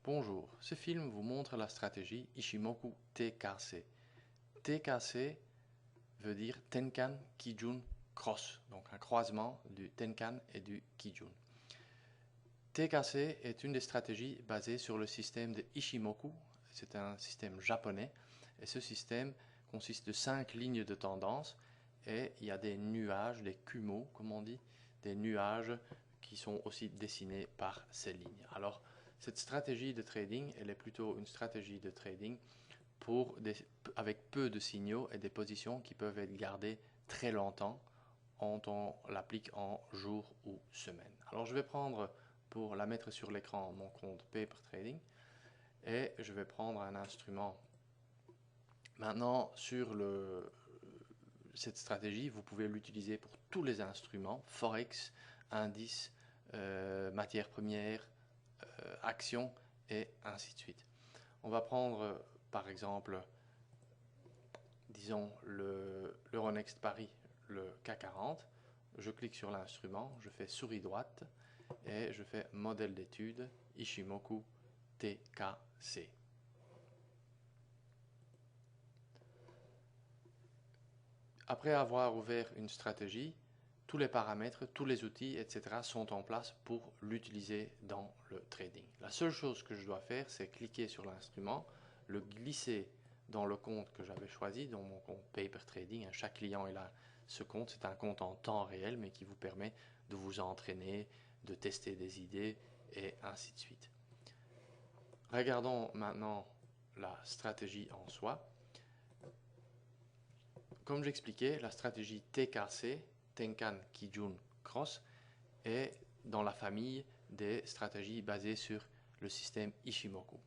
Bonjour, ce film vous montre la stratégie Ishimoku TKC. TKC veut dire Tenkan Kijun Cross, donc un croisement du Tenkan et du Kijun. TKC est une des stratégies basées sur le système de Ishimoku, c'est un système japonais, et ce système consiste de 5 lignes de tendance, et il y a des nuages, des kumo comme on dit, des nuages qui sont aussi dessinés par ces lignes. Alors, cette stratégie de trading, elle est plutôt une stratégie de trading avec peu de signaux et des positions qui peuvent être gardées très longtemps quand on l'applique en jours ou semaines. Alors je vais prendre, pour la mettre sur l'écran, mon compte Paper Trading et je vais prendre un instrument. Maintenant, cette stratégie, vous pouvez l'utiliser pour tous les instruments, Forex, indices, matières premières, actions et ainsi de suite. On va prendre par exemple, disons l'Euronext Paris, le CAC 40. Je clique sur l'instrument, je fais souris droite et je fais modèle d'étude Ishimoku TKC. Après avoir ouvert une stratégie, tous les paramètres, tous les outils, etc. sont en place pour l'utiliser dans le trading. La seule chose que je dois faire, c'est cliquer sur l'instrument, le glisser dans le compte que j'avais choisi, dans mon compte Paper Trading. Chaque client il a ce compte, c'est un compte en temps réel, mais qui vous permet de vous entraîner, de tester des idées et ainsi de suite. Regardons maintenant la stratégie en soi. Comme j'expliquais, la stratégie TKC, Tenkan Kijun Cross, est dans la famille des stratégies basées sur le système Ishimoku.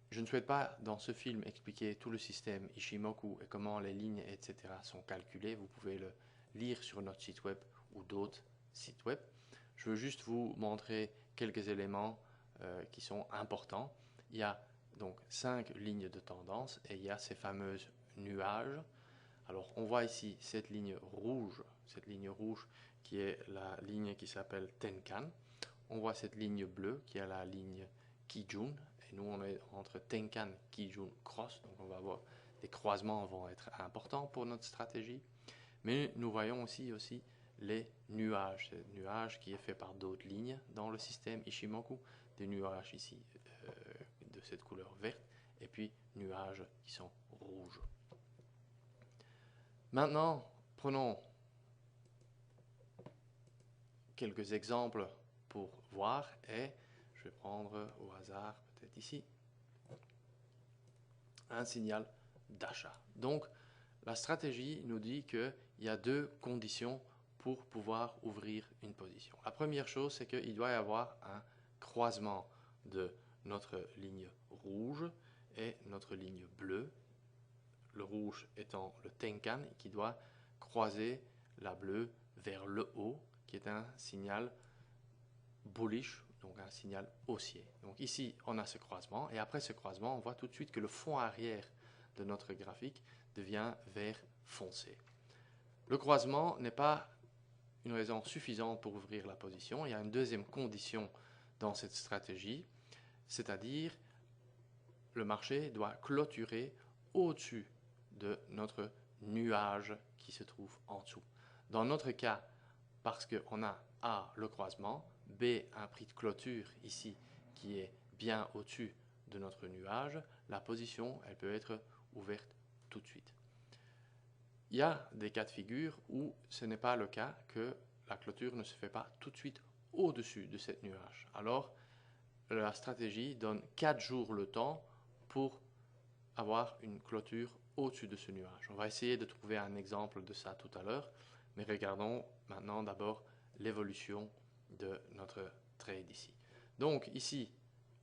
Je ne souhaite pas dans ce film expliquer tout le système Ishimoku et comment les lignes, etc. sont calculées. Vous pouvez le lire sur notre site web ou d'autres sites web. Je veux juste vous montrer quelques éléments qui sont importants. Il y a donc 5 lignes de tendance et il y a ces fameuses nuages. Alors on voit ici cette ligne rouge qui est la ligne qui s'appelle Tenkan. On voit cette ligne bleue qui est la ligne Kijun. Et nous on est entre Tenkan, Kijun, Cross. Donc on va voir les croisements vont être importants pour notre stratégie. Mais nous voyons aussi les nuages. Ces nuages qui est fait par d'autres lignes dans le système Ishimoku. Des nuages ici de cette couleur verte. Et puis nuages qui sont rouges. Maintenant, prenons quelques exemples pour voir et je vais prendre au hasard, peut-être ici, un signal d'achat. Donc, la stratégie nous dit qu'il y a 2 conditions pour pouvoir ouvrir une position. La première chose, c'est qu'il doit y avoir un croisement de notre ligne rouge et notre ligne bleue. Le rouge étant le Tenkan qui doit croiser la bleue vers le haut, qui est un signal bullish, donc un signal haussier. Donc ici, on a ce croisement, et après ce croisement, on voit tout de suite que le fond arrière de notre graphique devient vert foncé. Le croisement n'est pas une raison suffisante pour ouvrir la position. Il y a une deuxième condition dans cette stratégie, c'est-à-dire le marché doit clôturer au-dessus de notre nuage qui se trouve en dessous. Dans notre cas, parce qu'on a A, le croisement, B, un prix de clôture ici qui est bien au-dessus de notre nuage, la position, elle peut être ouverte tout de suite. Il y a des cas de figure où ce n'est pas le cas, que la clôture ne se fait pas tout de suite au-dessus de cette nuage. Alors, la stratégie donne 4 jours le temps pour avoir une clôture au-dessus de ce nuage. On va essayer de trouver un exemple de ça tout à l'heure, mais regardons maintenant d'abord l'évolution de notre trade ici. Donc ici,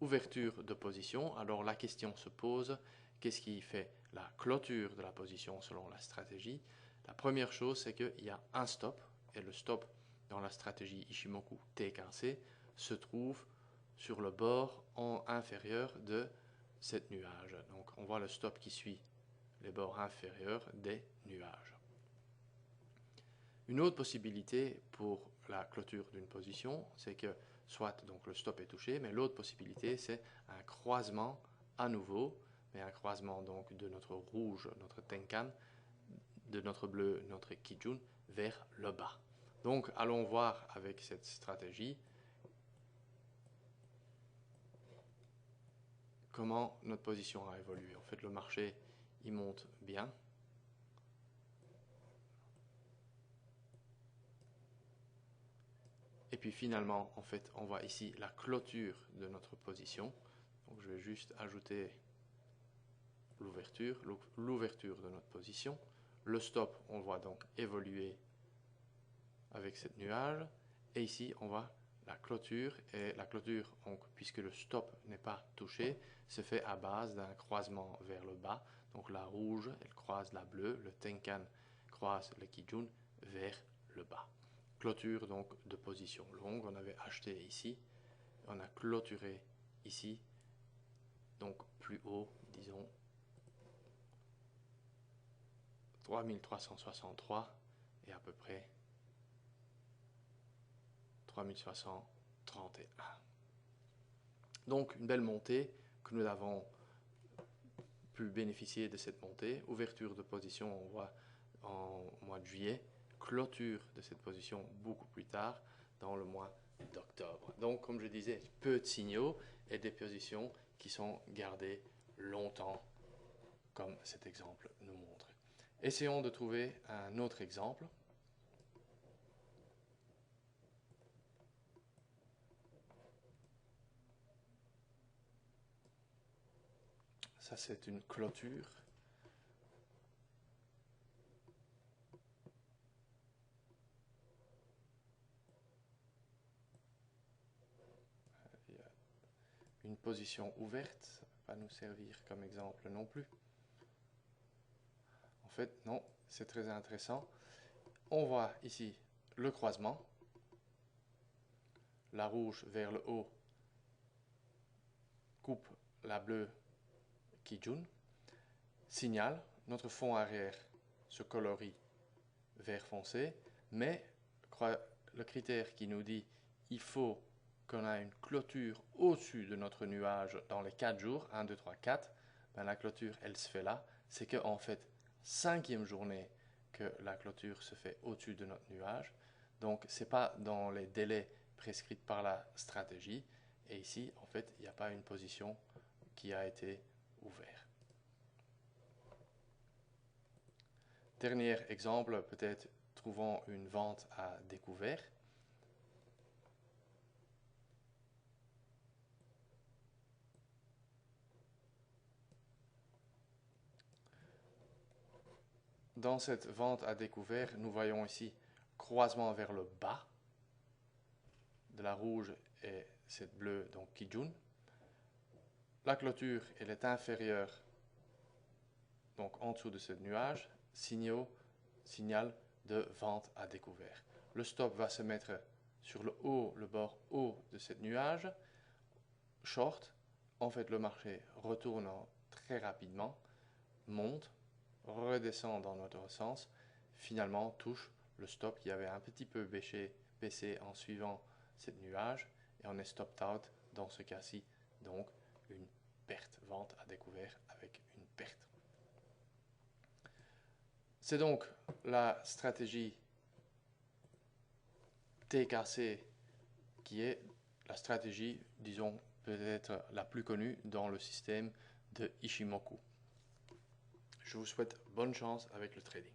ouverture de position. Alors la question se pose, qu'est-ce qui fait la clôture de la position selon la stratégie? La première chose, c'est qu'il y a un stop, et le stop dans la stratégie Ishimoku TKC se trouve sur le bord inférieur de cette nuage. Donc on voit le stop qui suit les bords inférieurs des nuages. Une autre possibilité pour la clôture d'une position, c'est que soit donc le stop est touché, mais l'autre possibilité c'est un croisement à nouveau, mais un croisement donc de notre rouge, notre Tenkan, de notre bleu, notre Kijun, vers le bas. Donc allons voir avec cette stratégie comment notre position a évolué. En fait, le marché, il monte bien. Et puis finalement, en fait, on voit ici la clôture de notre position. Donc je vais juste ajouter l'ouverture de notre position. Le stop, on voit donc évoluer avec cette nuage. Et ici, on voit la clôture. Et la clôture, donc, puisque le stop n'est pas touché, se fait à base d'un croisement vers le bas. Donc la rouge, elle croise la bleue. Le Tenkan croise le Kijun vers le bas. Clôture donc de position longue. On avait acheté ici. On a clôturé ici. Donc plus haut, disons 3363 et à peu près 3631. Donc une belle montée que nous avons pu bénéficier de cette montée. Ouverture de position, on voit en mois de juillet. Clôture de cette position beaucoup plus tard dans le mois d'octobre. Donc comme je disais, peu de signaux et des positions qui sont gardées longtemps comme cet exemple nous montre. Essayons de trouver un autre exemple. Ça, c'est une clôture. Il y a une position ouverte, ça ne va pas nous servir comme exemple non plus. En fait, non, c'est très intéressant. On voit ici le croisement. La rouge vers le haut coupe la bleue Kijun. Signal, notre fond arrière se colorie vert foncé, mais le critère qui nous dit il faut qu'on a une clôture au-dessus de notre nuage dans les 4 jours, 1, 2, 3, 4, ben la clôture, elle se fait là. C'est qu'en fait, 5e journée que la clôture se fait au-dessus de notre nuage. Donc, ce n'est pas dans les délais prescrits par la stratégie. Et ici, en fait, il n'y a pas une position qui a été ouverte. Dernier exemple, peut-être trouvons une vente à découvert. Dans cette vente à découvert, nous voyons ici croisement vers le bas de la rouge et cette bleue, donc Kijun. La clôture, elle est inférieure, donc en dessous de ce nuage, signal de vente à découvert. Le stop va se mettre sur le bord haut de ce nuage, short. En fait, le marché retourne très rapidement, monte, redescend dans notre sens, finalement touche le stop qui avait un petit peu baissé en suivant ce nuage, et on est stopped out dans ce cas-ci, donc une perte, vente à découvert avec une perte. C'est donc la stratégie TKC qui est la stratégie, disons, peut-être la plus connue dans le système de Ishimoku. Je vous souhaite bonne chance avec le trading.